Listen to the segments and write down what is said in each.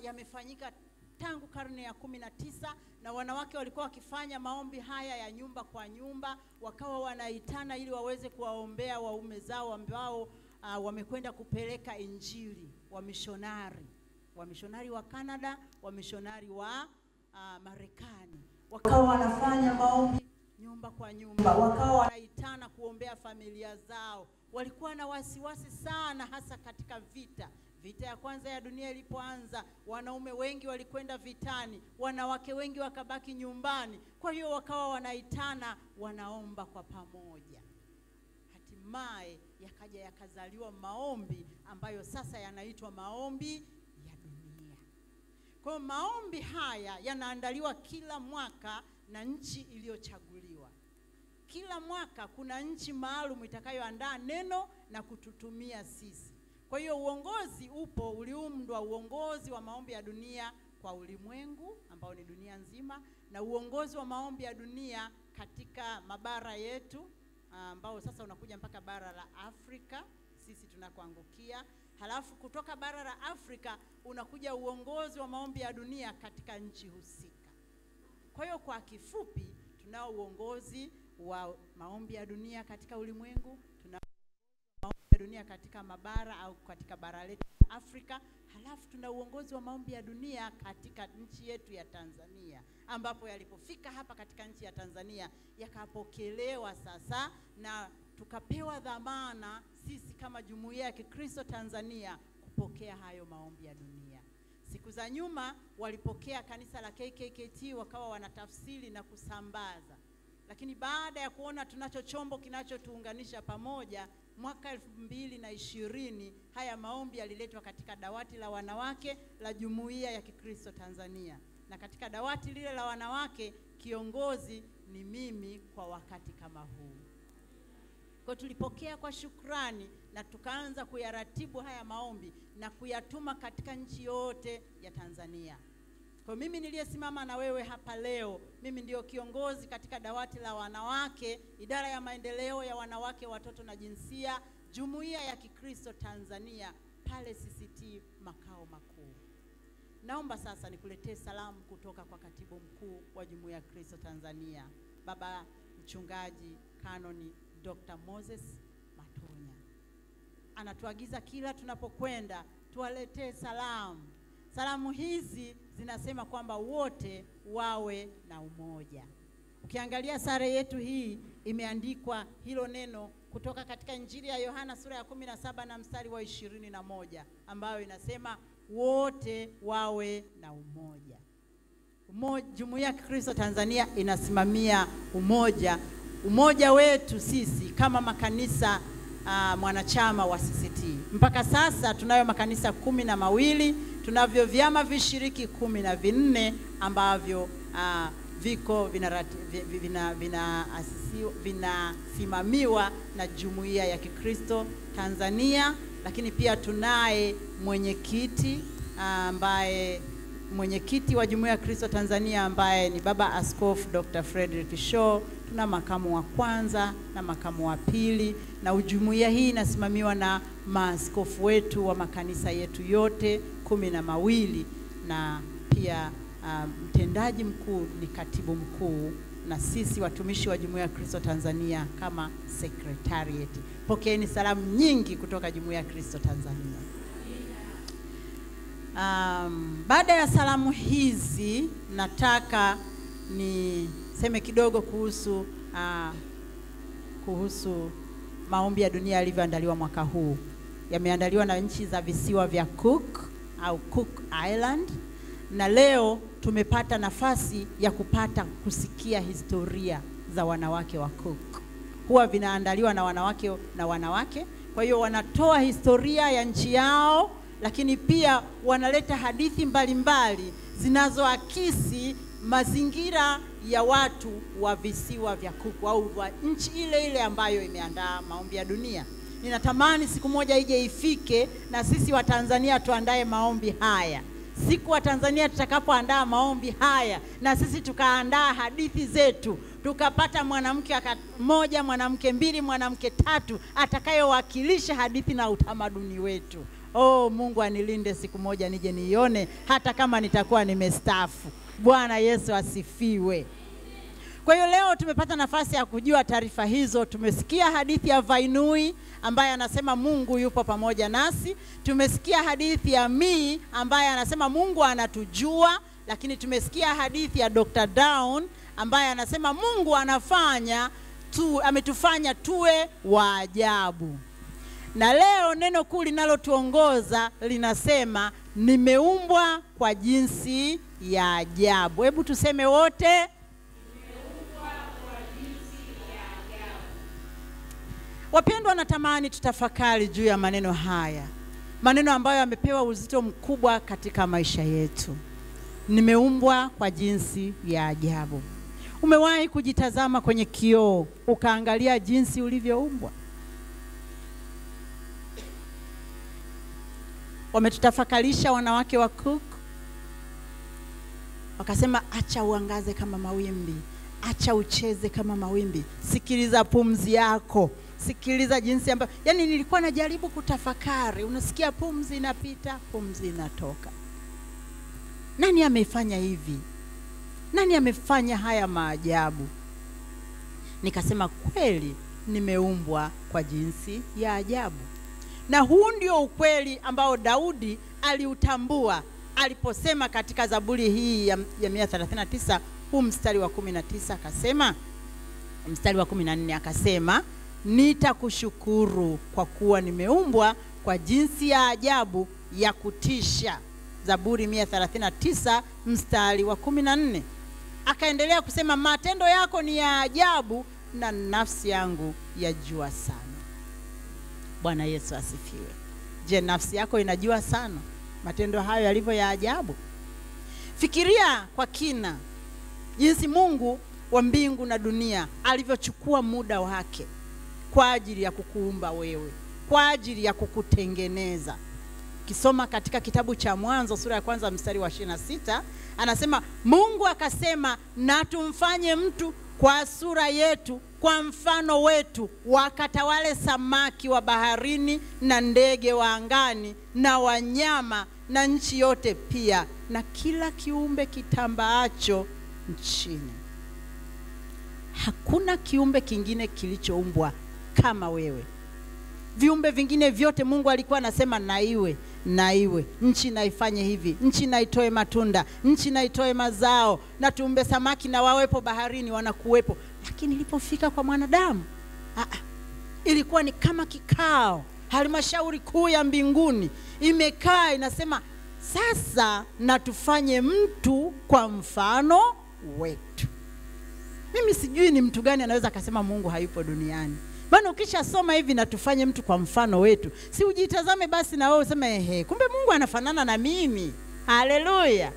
yamefanyika tangu karne ya 19 na wanawake walikuwa wakifanya maombi haya ya nyumba kwa nyumba, wakawa wanaitana ili waweze kuwaombea waume zao ambao wamekwenda kupeleka injili, wamishonari wa Canada, wamishonari wa Marekani. Wakawa wanafanya maombi nyumba kwa nyumba, wakawa wanaitana kuombea familia zao. Walikuwa na wasiwasi sana, hasa katika vita ya kwanza ya dunia ilipoanza. Wanaume wengi walikwenda vitani, wanawake wengi wakabaki nyumbani. Kwa hiyo wakawa wanaitana, wanaomba kwa pamoja. Hatimaye yakazaliwa maombi ambayo sasa yanaitwa maombi ya dunia. Kwa hiyo maombi haya yanaandaliwa kila mwaka na nchi iliyochaguliwa. Kila mwaka kuna nchi maalum itakayoandaa neno na kututumia sisi. Kwa hiyo uongozi uliundwa uongozi wa maombi ya dunia kwa ulimwengu ambao ni dunia nzima, na uongozi wa maombi ya dunia katika mabara yetu ambao sasa unakuja mpaka bara la Afrika, sisi tunakoangukia. Halafu kutoka bara la Afrika unakuja uongozi wa maombi ya dunia katika nchi husika. Kwa hiyo kwa kifupi, tunao uongozi wa maombi ya dunia katika ulimwengu, tunao maombi ya dunia katika mabara au katika bara letu Afrika, halafu tuna uongozi wa maombi ya dunia katika nchi yetu ya Tanzania, ambapo yalipofika hapa katika nchi ya Tanzania yakapokelewa sasa na tukapewa dhamana sisi kama Jumuiya ya Kikristo Tanzania kupokea hayo maombi ya dunia. Siku za nyuma walipokea kanisa la KKKT, wakawa wanatafsiri na kusambaza. Lakini baada ya kuona tunacho chombo kinachotuunganisha pamoja, mwaka 2020 haya maombi yaliletwa katika dawati la wanawake la Jumuiya ya Kikristo Tanzania. Na katika dawati lile la wanawake kiongozi ni mimi kwa wakati kama huu. Kwa tulipokea kwa shukrani na tukaanza kuyaratibu haya maombi na kuyatuma katika nchi yote ya Tanzania. Kwa mimi niliyesimama na wewe hapa leo, mimi ndio kiongozi katika dawati la wanawake, idara ya maendeleo ya wanawake, watoto na jinsia, Jumuiya ya Kikristo Tanzania, pale CCT makao makuu. Naomba sasa nikuletee salamu kutoka kwa katibu mkuu wa Jumuiya ya Kikristo Tanzania, Baba Mchungaji Kanoni Dr. Moses Matonya. Anatuagiza kila tunapokwenda tuwaletee salamu. Salamu hizi zinasema kwamba wote wawe na umoja. Ukiangalia sare yetu hii imeandikwa hilo neno kutoka katika Injili ya Yohana sura ya 17 na mstari wa 21, ambayo inasema wote wawe na umoja. Jumuiya ya Kikristo Tanzania inasimamia umoja. Umoja wetu sisi kama makanisa mwanachama wa CCT. Mpaka sasa tunayo makanisa 12, tunavyo vyama vishiriki 14 ambavyo viko vinasimamiwa na Jumuiya ya Kikristo Tanzania. Lakini pia tunaye mwenyekiti ambaye mwenyekiti wa Jumuiya ya Kikristo Tanzania ambaye ni Baba Askofu Dr. Frederick Shaw. Tuna makamu wa kwanza na makamu wa pili, na jumuiya hii inasimamiwa na maaskofu wetu wa makanisa yetu yote 12, na pia mtendaji mkuu ni katibu mkuu, na sisi watumishi wa Jumuiya ya Kristo Tanzania kama secretariat. Pokeeni salamu nyingi kutoka Jumuiya ya Kristo Tanzania. Baada ya salamu hizi nataka niseme kidogo kuhusu maombi ya dunia yalivyoandaliwa mwaka huu. Yameandaliwa na nchi za visiwa vya Cook au Cook Island, na leo tumepata nafasi ya kusikia historia za wanawake wa Cook. Huwa vinaandaliwa na wanawake, kwa hiyo wanatoa historia ya nchi yao, lakini pia wanaleta hadithi mbalimbali zinazoakisi mazingira ya watu wa visiwa vya Cook au wa nchi ile ambayo imeandaa maombi ya dunia. Ninatamani siku moja ije ifike na sisi wa Tanzania tuandae maombi haya. Siku wa Tanzania tutakapoandaa maombi haya na sisi tukaandaa hadithi zetu, tukapata mwanamke mmoja, mwanamke mbili, mwanamke tatu atakayewakilisha hadithi na utamaduni wetu. Mungu anilinde siku moja nije nione, hata kama nitakuwa nimestaafu. Bwana Yesu asifiwe. Kwa hiyo leo tumepata nafasi ya kujua taarifa hizo. Tumesikia hadithi ya Vainui ambaye anasema Mungu yupo pamoja nasi. Tumesikia hadithi ya Mii ambaye anasema Mungu anatujua. Lakini tumesikia hadithi ya Dr. Down ambaye anasema Mungu ametufanya tuwe wa ajabu. Na leo neno kuu linalotuongoza linasema nimeumbwa kwa jinsi ya ajabu. Hebu tuseme wote, nimeumbwa kwa jinsi ya ajabu. Wapendwa, natamani tutafakari juu ya maneno haya. Maneno ambayo yamepewa uzito mkubwa katika maisha yetu. Nimeumbwa kwa jinsi ya ajabu. Umewahi kujitazama kwenye kioo ukaangalia jinsi ulivyoumbwa? Wametutafakarisha wanawake wa Cook, wakasema acha uangaze kama mawimbi, acha ucheze kama mawimbi, sikiliza pumzi yako, sikiliza jinsi ambayo. Yani nilikuwa najaribu kutafakari, unasikia pumzi inapita, pumzi inatoka. Nani amefanya hivi? Nani amefanya haya maajabu? Nikasema kweli nimeumbwa kwa jinsi ya ajabu. Na huu ndio ukweli ambao Daudi aliutambua aliposema katika Zaburi hii ya 139 huu mstari wa 19 akasema, mstari wa 14 akasema, nitakushukuru kwa kuwa nimeumbwa kwa jinsi ya ajabu ya kutisha. Zaburi 139 mstari wa 14. Akaendelea kusema matendo yako ni ya ajabu na nafsi yangu yajua sana. Bwana Yesu asifiwe. Je, nafsi yako inajua sana matendo hayo yalivyo ya ajabu? Fikiria kwa kina jinsi Mungu wa mbingu na dunia alivyochukua muda wake kwa ajili ya kukuumba wewe, kwa ajili ya kukutengeneza. Kisoma katika kitabu cha Mwanzo sura ya 1 mstari wa 26, anasema Mungu akasema na tumfanye mtu kwa sura yetu, kwa mfano wetu, wakatawale samaki wa baharini na ndege wa angani na wanyama na nchi yote pia na kila kiumbe kitambaacho nchini. Hakuna kiumbe kingine kilichoumbwa kama wewe. Viumbe vingine vyote Mungu alikuwa anasema na iwe, na iwe. Nchi na ifanye hivi, nchi na itoe matunda, nchi na itoe mazao, na tuumbe samaki na wawepo baharini, wanakuwepo. Lakini ilipofika kwa mwanadamu, ilikuwa ni kama kikao. Halmashauri kuu ya mbinguni imekaa inasema sasa na tufanye mtu kwa mfano wetu. Mimi sijui ni mtu gani anaweza akasema Mungu hayupo duniani. Maana ukisha soma hivi na tufanye mtu kwa mfano wetu, si ujitazame basi na wewe useme kumbe Mungu anafanana na mimi. Haleluya.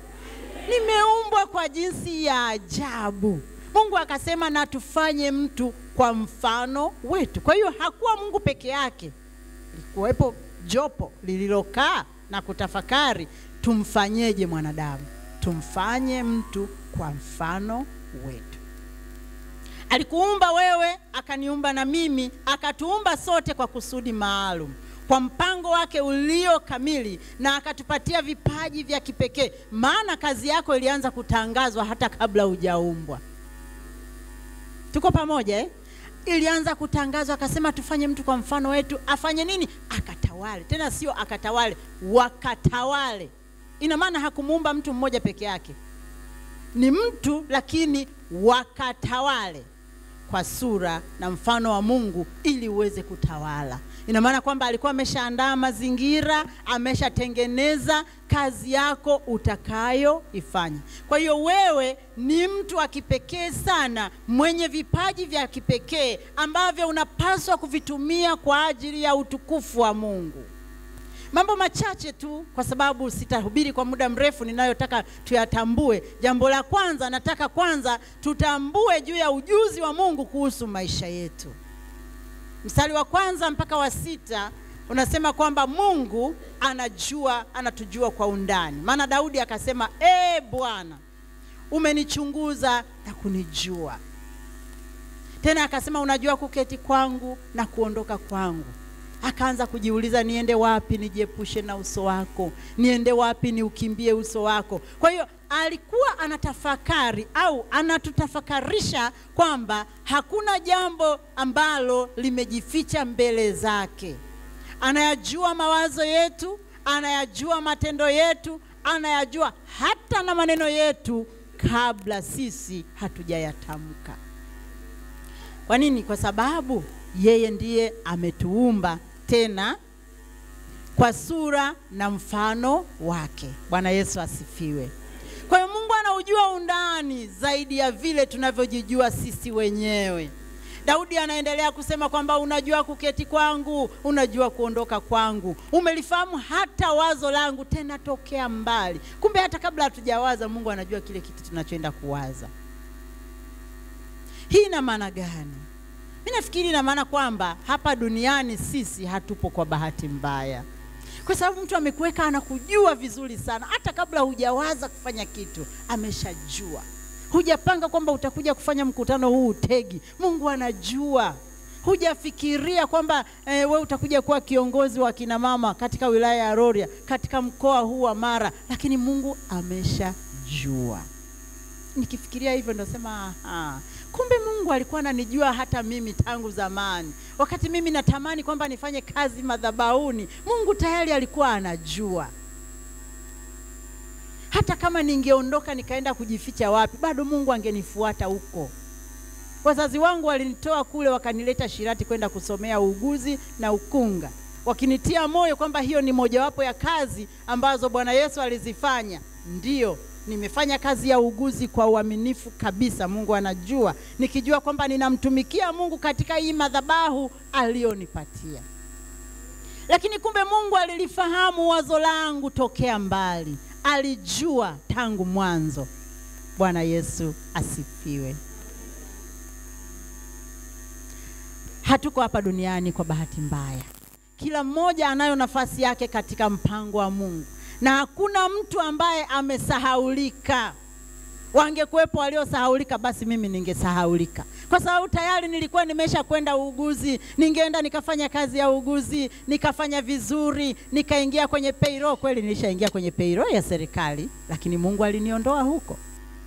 Nimeumbwa kwa jinsi ya ajabu. Mungu akasema na tufanye mtu kwa mfano wetu. Kwa hiyo hakuwa Mungu peke yake. Likuwepo jopo lililokaa na kutafakari tumfanyeje mwanadamu. Tumfanye mtu kwa mfano wetu. Alikuumba wewe, akaniumba na mimi, akatuumba sote kwa kusudi maalum, kwa mpango wake ulio kamili, na akatupatia vipaji vya kipekee. Maana kazi yako ilianza kutangazwa hata kabla hujaumbwa. Tuko pamoja Ilianza kutangazwa, akasema tufanye mtu kwa mfano wetu. Afanye nini? Akatawale. Tena sio akatawale, wakatawale. Ina maana hakumuumba mtu mmoja peke yake. Ni mtu lakini wakatawale kwa sura na mfano wa Mungu ili uweze kutawala. Ina maana kwamba alikuwa ameshaandaa mazingira, ameshatengeneza kazi yako utakayoifanya. Kwa hiyo wewe ni mtu wa kipekee sana, mwenye vipaji vya kipekee ambavyo unapaswa kuvitumia kwa ajili ya utukufu wa Mungu. Mambo machache tu kwa sababu sitahubiri kwa muda mrefu ninayotaka tuyatambue. Jambo la kwanza, nataka kwanza tutambue juu ya ujuzi wa Mungu kuhusu maisha yetu. Mstari wa 1 mpaka wa 6 unasema kwamba Mungu anatujua kwa undani. Maana Daudi akasema, Bwana, umenichunguza na kunijua. Tena akasema unajua kuketi kwangu na kuondoka kwangu. akaanza kujiuliza, niende wapi nijiepushe na uso wako? Niende wapi niukimbie uso wako? Kwa hiyo alikuwa anatafakari au anatutafakarisha kwamba hakuna jambo ambalo limejificha mbele zake. Anayajua mawazo yetu, anayajua matendo yetu, anayajua hata na maneno yetu kabla sisi hatujayatamka. Kwa nini? Kwa sababu yeye ndiye ametuumba tena kwa sura na mfano wake. Bwana Yesu asifiwe. Kwa hiyo Mungu anaujua undani zaidi ya vile tunavyojijua sisi wenyewe. Daudi anaendelea kusema kwamba unajua kuketi kwangu, unajua kuondoka kwangu, umelifahamu hata wazo langu tena tokea mbali. Kumbe hata kabla hatujawaza Mungu anajua kile kitu tunachoenda kuwaza. Hii ina maana gani? Mimi nafikiri ina maana kwamba hapa duniani sisi hatupo kwa bahati mbaya. Kwa sababu mtu amekuweka anakujua vizuri sana, hata kabla hujawaza kufanya kitu ameshajua. Hujapanga kwamba utakuja kufanya mkutano huu utegi, Mungu anajua. Hujafikiria kwamba wewe utakuja kuwa kiongozi wa kina mama katika wilaya ya Rorya, katika mkoa huu wa Mara, lakini Mungu ameshajua. Nikifikiria hivyo ndo sema kumbe Mungu alikuwa ananijua hata mimi tangu zamani. Wakati mimi natamani kwamba nifanye kazi madhabahuni, Mungu tayari alikuwa anajua. Hata kama ningeondoka nikaenda kujificha wapi, bado Mungu angenifuata huko. Wazazi wangu walinitoa kule wakanileta Shirati kwenda kusomea uuguzi na ukunga, wakinitia moyo kwamba hiyo ni mojawapo ya kazi ambazo Bwana Yesu alizifanya. Ndio, nimefanya kazi ya uuguzi kwa uaminifu kabisa. Mungu anajua, nikijua kwamba ninamtumikia Mungu katika hii madhabahu alionipatia. Lakini kumbe Mungu alilifahamu wazo langu tokea mbali. Alijua tangu mwanzo. Bwana Yesu asifiwe. Hatuko hapa duniani kwa bahati mbaya. Kila mmoja anayo nafasi yake katika mpango wa Mungu. Na hakuna mtu ambaye amesahaulika. Wangekuwepo waliosahaulika, basi mimi ningesahaulika. Kwa sababu tayari nilikuwa nimesha kwenda uuguzi, ningeenda nikafanya kazi ya uuguzi, nikafanya vizuri, nikaingia kwenye payroll. Kweli nilishaingia kwenye payroll ya serikali, lakini Mungu aliniondoa huko.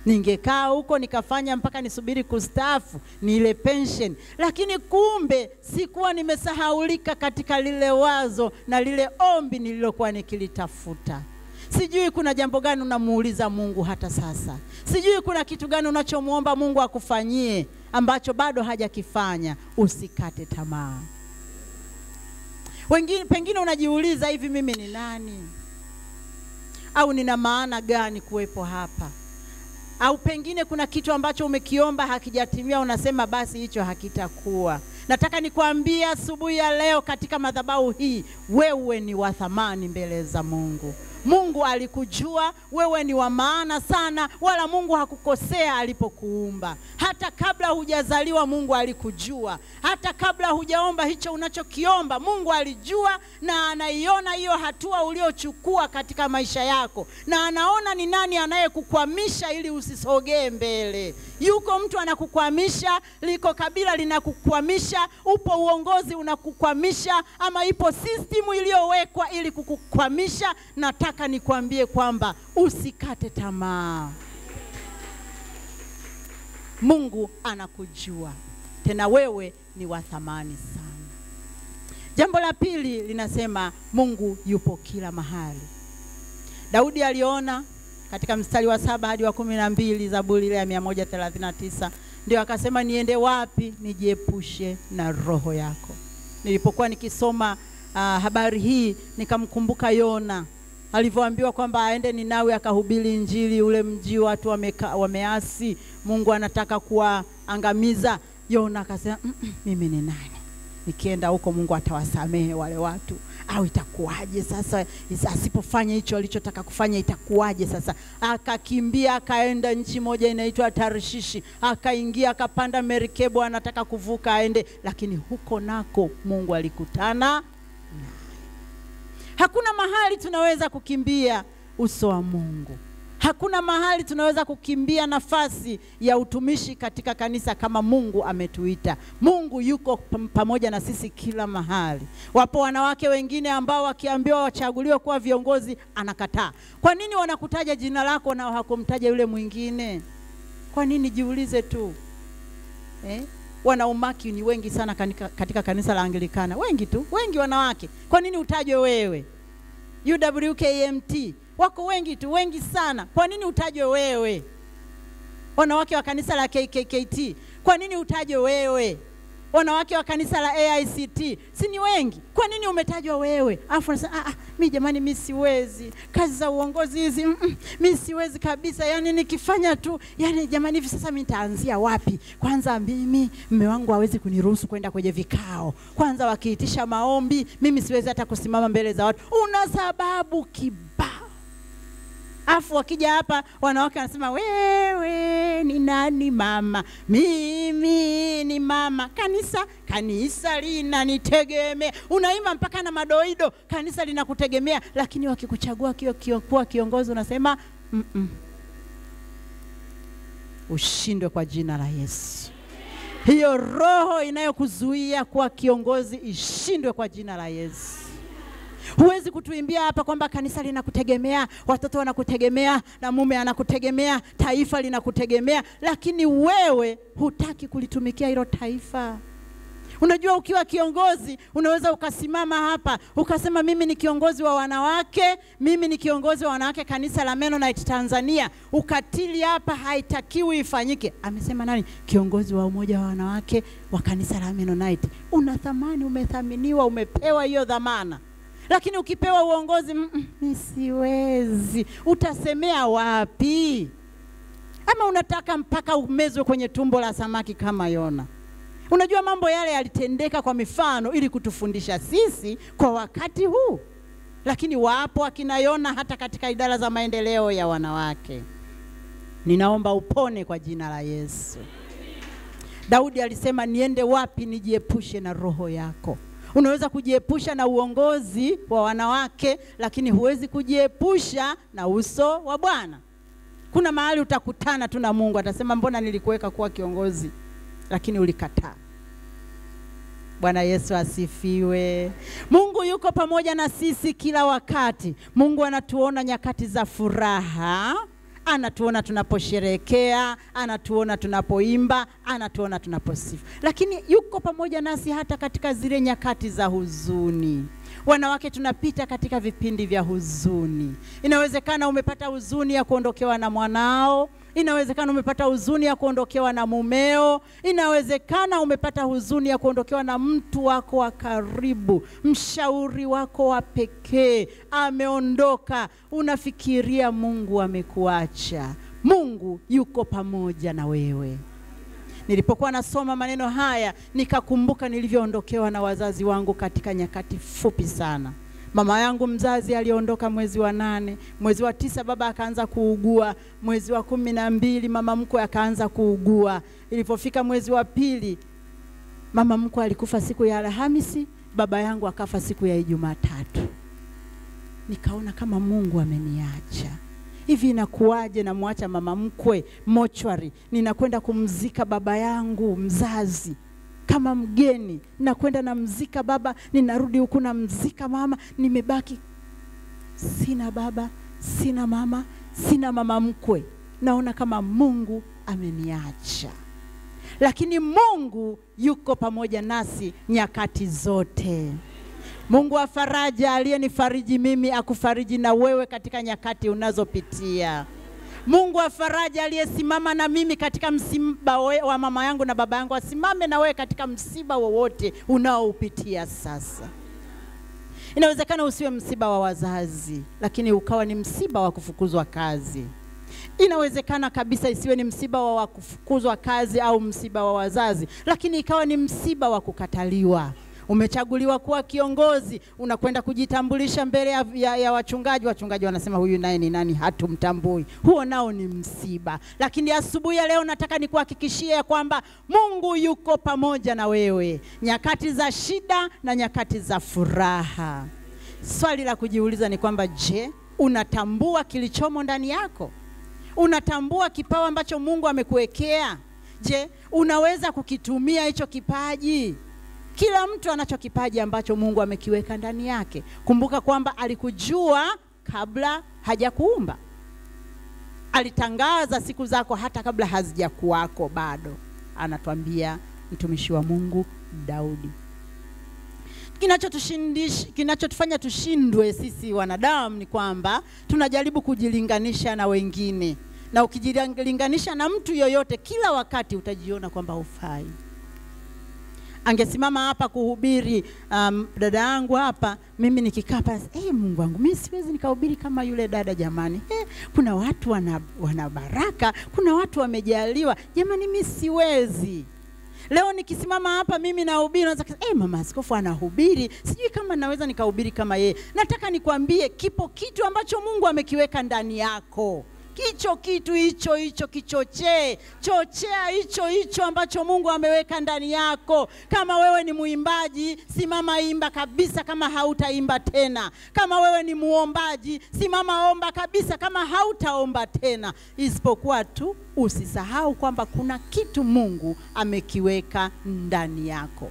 Ningekaa huko nikafanya mpaka nisubiri kustaafu, ni ile pension. Lakini kumbe sikuwa nimesahaulika katika lile wazo na lile ombi nililokuwa nikilitafuta. Sijui kuna jambo gani unamuuliza Mungu hata sasa. Sijui kuna kitu gani unachomuomba Mungu akufanyie ambacho bado hajakifanya. Usikate tamaa. Pengine unajiuliza, hivi mimi ni nani? Au nina maana gani kuwepo hapa? Au pengine kuna kitu ambacho umekiomba hakijatimia, unasema basi hicho hakitakuwa. Nataka nikwambie asubuhi ya leo katika madhabahu hii, wewe ni wa thamani mbele za Mungu. Mungu alikujua, wewe ni wa maana sana, wala Mungu hakukosea alipokuumba. Hata kabla hujazaliwa Mungu alikujua. Hata kabla hujaomba hicho unachokiomba, Mungu alijua na anaiona hiyo hatua uliochukua katika maisha yako. Na anaona ni nani anayekukwamisha ili usisogee mbele. Yuko mtu anakukwamisha, liko kabila linakukwamisha, upo uongozi unakukwamisha, ama ipo system iliyowekwa ili kukukwamisha. Nataka nikwambie kwamba usikate tamaa. Mungu anakujua. Tena wewe ni wa thamani sana. Jambo la pili linasema Mungu yupo kila mahali. Daudi aliona katika mstari wa 7 hadi wa 12 Zaburi ya 139, ndio akasema, niende wapi nijiepushe na roho yako. Nilipokuwa nikisoma habari hii nikamkumbuka Yona alivyoambiwa kwamba aende Ninawi akahubiri injili, ule mji watu wameasi, Mungu anataka kuwaangamiza. Yona akasema, mimi ni nani? Nikienda huko Mungu atawasamehe wale watu, au itakuwaje sasa asipofanya hicho alichotaka kufanya, itakuwaje sasa? Akakimbia akaenda nchi moja inaitwa Tarshishi, akaingia akapanda merikebu, anataka kuvuka aende, lakini huko nako Mungu alikutana. Hakuna mahali tunaweza kukimbia uso wa Mungu. Hakuna mahali tunaweza kukimbia nafasi ya utumishi katika kanisa kama Mungu ametuita. Mungu yuko pamoja na sisi kila mahali. Wapo wanawake wengine ambao wakiambiwa wachaguliwe kuwa viongozi anakataa. Kwa nini wanakutaja jina lako na hakumtaja yule mwingine? Kwa nini? Jiulize tu. Wanaumaki ni wengi sana katika kanisa la Anglikana. Wengi wanawake. Kwa nini utajwe wewe? UWKMT wako wengi sana. Kwa nini utajwe wewe? Wanawake wa kanisa la KKKT, kwa nini utajwe wewe? Wanawake wa kanisa la AICT, si ni wengi? Kwa nini umetajwa wewe? Alafu unasema mimi jamani, mimi siwezi. Kazi za uongozi hizi mimi siwezi kabisa. Yani nikifanya tu, yani jamani, hivi sasa mimi nitaanzia wapi? Kwanza mimi mume wangu hawezi kuniruhusu kwenda kwenye vikao. Kwanza wakiitisha maombi, mimi siwezi hata kusimama mbele za watu. Una sababu kibao. Afu wakija hapa wanawake wanasema wewe ni nani mama? Mimi ni mama. Kanisa linanitegemea. Unaima mpaka na madoido, kanisa linakutegemea. Lakini wakikuchagua kuwa kiongozi unasema ushindwe kwa jina la Yesu. Hiyo roho inayokuzuia kuwa kiongozi ishindwe kwa jina la Yesu. Huwezi kutuimbia hapa kwamba kanisa linakutegemea, watoto wanakutegemea, na mume anakutegemea, taifa linakutegemea, lakini wewe hutaki kulitumikia hilo taifa. Unajua ukiwa kiongozi unaweza ukasimama hapa ukasema mimi ni kiongozi wa wanawake, mimi ni kiongozi wa wanawake kanisa la Mennonite Tanzania. Ukatili hapa haitakiwi ifanyike. Amesema nani? Kiongozi wa umoja wa wanawake wa kanisa la Mennonite. Una thamani, umethaminiwa, umepewa hiyo dhamana. Lakini ukipewa uongozi, mimi siwezi. Utasemea wapi? Ama unataka mpaka umezwe kwenye tumbo la samaki kama Yona? Unajua mambo yale yalitendeka kwa mifano ili kutufundisha sisi kwa wakati huu. Lakini wapo akina Yona hata katika idara za maendeleo ya wanawake. Ninaomba upone kwa jina la Yesu. Daudi alisema niende wapi nijiepushe na roho yako? Unaweza kujiepusha na uongozi wa wanawake, lakini huwezi kujiepusha na uso wa Bwana. Kuna mahali utakutana tu na Mungu, atasema mbona nilikuweka kuwa kiongozi lakini ulikataa. Bwana Yesu asifiwe. Mungu yuko pamoja na sisi kila wakati. Mungu anatuona nyakati za furaha, anatuona tunaposherehekea, anatuona tunapoimba, anatuona tunaposifu. Lakini yuko pamoja nasi hata katika zile nyakati za huzuni. Wanawake tunapita katika vipindi vya huzuni. Inawezekana umepata huzuni ya kuondokewa na mwanao, inawezekana umepata huzuni ya kuondokewa na mumeo, inawezekana umepata huzuni ya kuondokewa na mtu wako wa karibu, mshauri wako wa pekee ameondoka. Unafikiria Mungu amekuacha. Mungu yuko pamoja na wewe. Nilipokuwa nasoma maneno haya nikakumbuka nilivyoondokewa na wazazi wangu katika nyakati fupi sana. Mama yangu mzazi aliondoka mwezi wa 8, mwezi wa 9 baba akaanza kuugua, mwezi wa 12 mama mkwe akaanza kuugua. Ilipofika mwezi wa 2 mama mkwe alikufa siku ya Alhamisi, baba yangu akafa siku ya Jumatatu. Nikaona kama Mungu ameniacha. Hivi inakuaje na muacha mama mkwe mochwari, ninakwenda kumzika baba yangu mzazi kama mgeni, ninakwenda na mzika baba, ninarudi huku na mzika mama, nimebaki sina baba, sina mama, sina mama mkwe. Naona kama Mungu ameniacha. Lakini Mungu yuko pamoja nasi nyakati zote. Mungu wa faraja aliyenifariji mimi akufariji na wewe katika nyakati unazopitia. Mungu wa faraja aliyesimama na mimi katika msiba wa mama yangu na baba yangu asimame na wewe katika msiba wowote unaoupitia sasa. Inawezekana usiwe msiba wa wazazi, lakini ukawa ni msiba wa kufukuzwa kazi. Inawezekana kabisa isiwe ni msiba wa kufukuzwa kazi au msiba wa wazazi, lakini ikawa ni msiba wa kukataliwa. Umechaguliwa kuwa kiongozi, unakwenda kujitambulisha mbele ya wachungaji. Wachungaji wanasema huyu naye ni nani, hatumtambui. Huo nao ni msiba. Lakini asubuhi ya leo nataka nikuhakikishie ya kwamba Mungu yuko pamoja na wewe nyakati za shida na nyakati za furaha. Swali la kujiuliza ni kwamba je, unatambua kilichomo ndani yako? Unatambua kipawa ambacho Mungu amekuwekea? Je, unaweza kukitumia hicho kipaji? Kila mtu anacho kipaji ambacho Mungu amekiweka ndani yake. Kumbuka kwamba alikujua kabla hajakuumba. Alitangaza siku zako hata kabla hazijakuwako bado. Anatuambia mtumishi wa Mungu Daudi. Kinachotufanya tushindwe sisi wanadamu ni kwamba tunajaribu kujilinganisha na wengine. Na ukijilinganisha na mtu yoyote kila wakati utajiona kwamba hufai. Angesimama hapa kuhubiri dada yangu hapa, mimi nikikaa hapa, Mungu wangu, mimi siwezi nikahubiri kama yule dada jamani. Kuna watu wana baraka, kuna watu wamejaliwa. Jamani mimi siwezi. Leo nikisimama hapa mimi nahubiri, naweza kusema mama askofu anahubiri, sijui kama naweza nikahubiri kama yeye. Nataka nikwambie kipo kitu ambacho Mungu amekiweka ndani yako. Hicho kitu hicho kichochee, chochea hicho ambacho Mungu ameweka ndani yako. Kama wewe ni muimbaji, simama imba kabisa kama hautaimba tena. Kama wewe ni muombaji, simama omba kabisa kama hautaomba tena. Isipokuwa tu usisahau kwamba kuna kitu Mungu amekiweka ndani yako.